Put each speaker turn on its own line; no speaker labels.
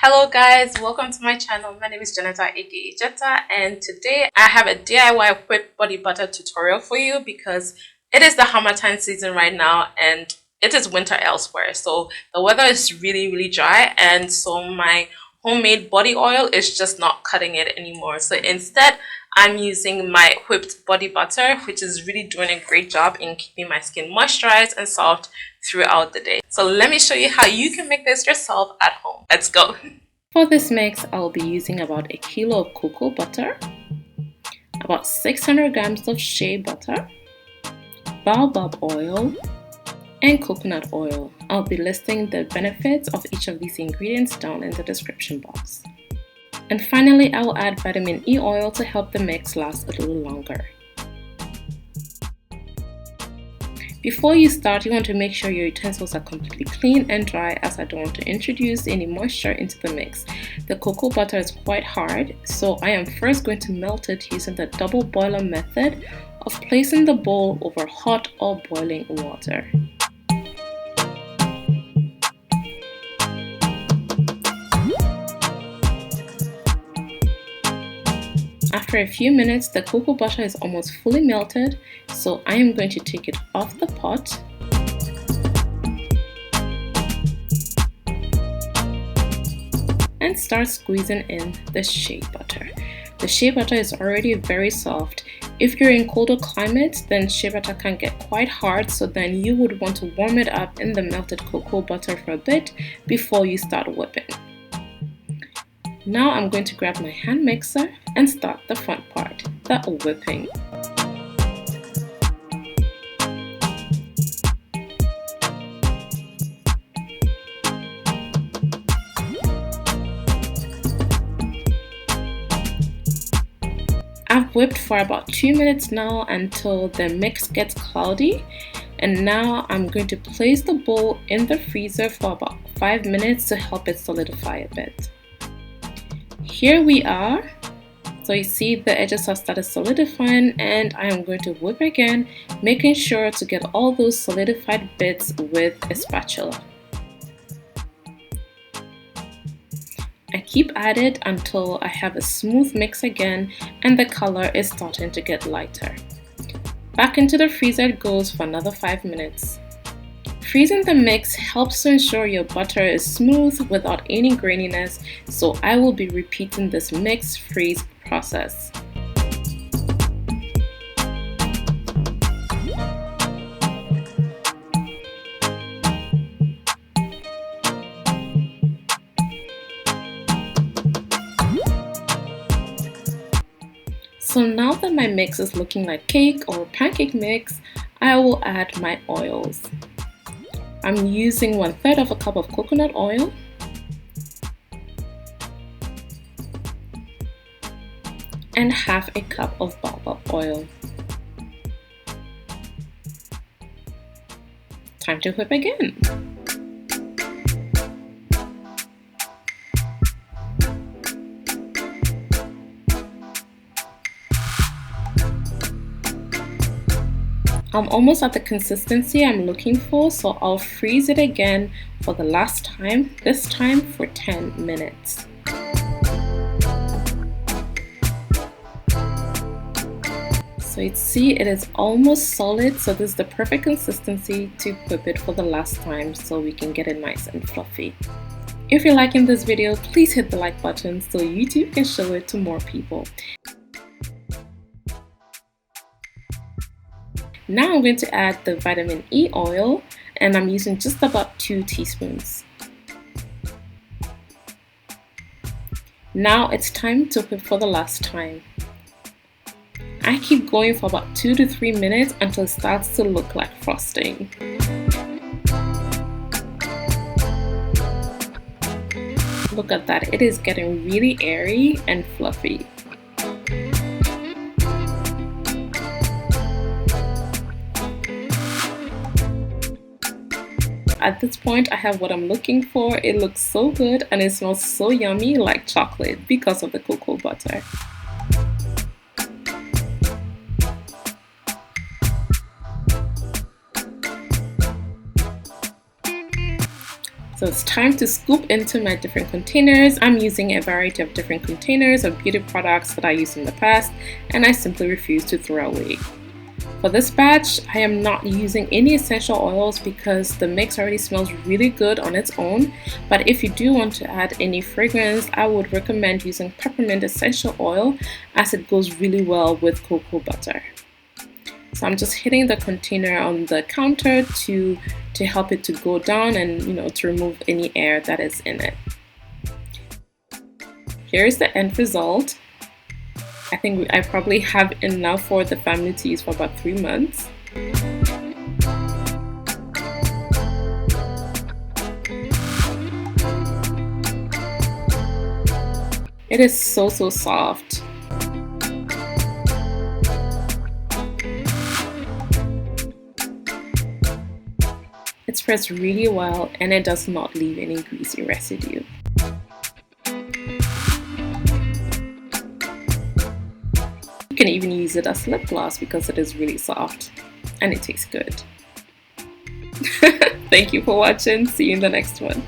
Hello guys, welcome to my channel. My name is Janetta aka Jetta, and today I have a DIY whipped body butter tutorial for you because it is the harmattan season right now and it is winter elsewhere. So the weather is really dry, and so my homemade body oil is just not cutting it anymore. So instead I'm using my whipped body butter, which is really doing a great job in keeping my skin moisturized and soft throughout the day. So let me show you how you can make this yourself at home. Let's go.
For this mix, I'll be using about a kilo of cocoa butter, about 600 grams of shea butter, baobab oil, and coconut oil. I'll be listing the benefits of each of these ingredients down in the description box. And finally, I will add vitamin E oil to help the mix last a little longer. Before you start, you want to make sure your utensils are completely clean and dry, as I don't want to introduce any moisture into the mix. The cocoa butter is quite hard, so I am first going to melt it using the double boiler method of placing the bowl over hot or boiling water. After a few minutes, the cocoa butter is almost fully melted, so I am going to take it off the pot and start squeezing in the shea butter. The shea butter is already very soft. If you're in colder climates, then shea butter can get quite hard, so then you would want to warm it up in the melted cocoa butter for a bit before you start whipping. Now I'm going to grab my hand mixer and start the front part, the whipping. I've whipped for about 2 minutes now until the mix gets cloudy, and now I'm going to place the bowl in the freezer for about 5 minutes to help it solidify a bit. Here we are. So you see the edges have started solidifying, and I am going to whip again, making sure to get all those solidified bits with a spatula. I keep at it until I have a smooth mix again and the color is starting to get lighter. Back into the freezer it goes for another 5 minutes. Freezing the mix helps to ensure your butter is smooth without any graininess, so I will be repeating this mix freeze process. So now that my mix is looking like cake or pancake mix, I will add my oils. I'm using 1/3 of a cup of coconut oil, and half a cup of baobab oil. Time to whip again. I'm almost at the consistency I'm looking for, so I'll freeze it again for the last time, this time for 10 minutes. So you see it is almost solid, so this is the perfect consistency to whip it for the last time so we can get it nice and fluffy. If you're liking this video, please hit the like button so YouTube can show it to more people. Now I'm going to add the vitamin E oil, and I'm using just about 2 teaspoons. Now it's time to whip for the last time. I keep going for about 2 to 3 minutes until it starts to look like frosting. Look at that, it is getting really airy and fluffy. At this point, I have what I'm looking for. It looks so good and it smells so yummy, like chocolate, because of the cocoa butter. So it's time to scoop into my different containers. I'm using a variety of different containers of beauty products that I used in the past, and I simply refuse to throw away. For this batch, I am not using any essential oils because the mix already smells really good on its own. But if you do want to add any fragrance, I would recommend using peppermint essential oil as it goes really well with cocoa butter. So I'm just hitting the container on the counter to help it to go down and to remove any air that is in it. Here's the end result. I think I probably have enough for the family to use for about 3 months. It is so soft. It spreads really well and it does not leave any greasy residue. You can even use it as lip gloss because it is really soft and it tastes good. Thank you for watching. See you in the next one.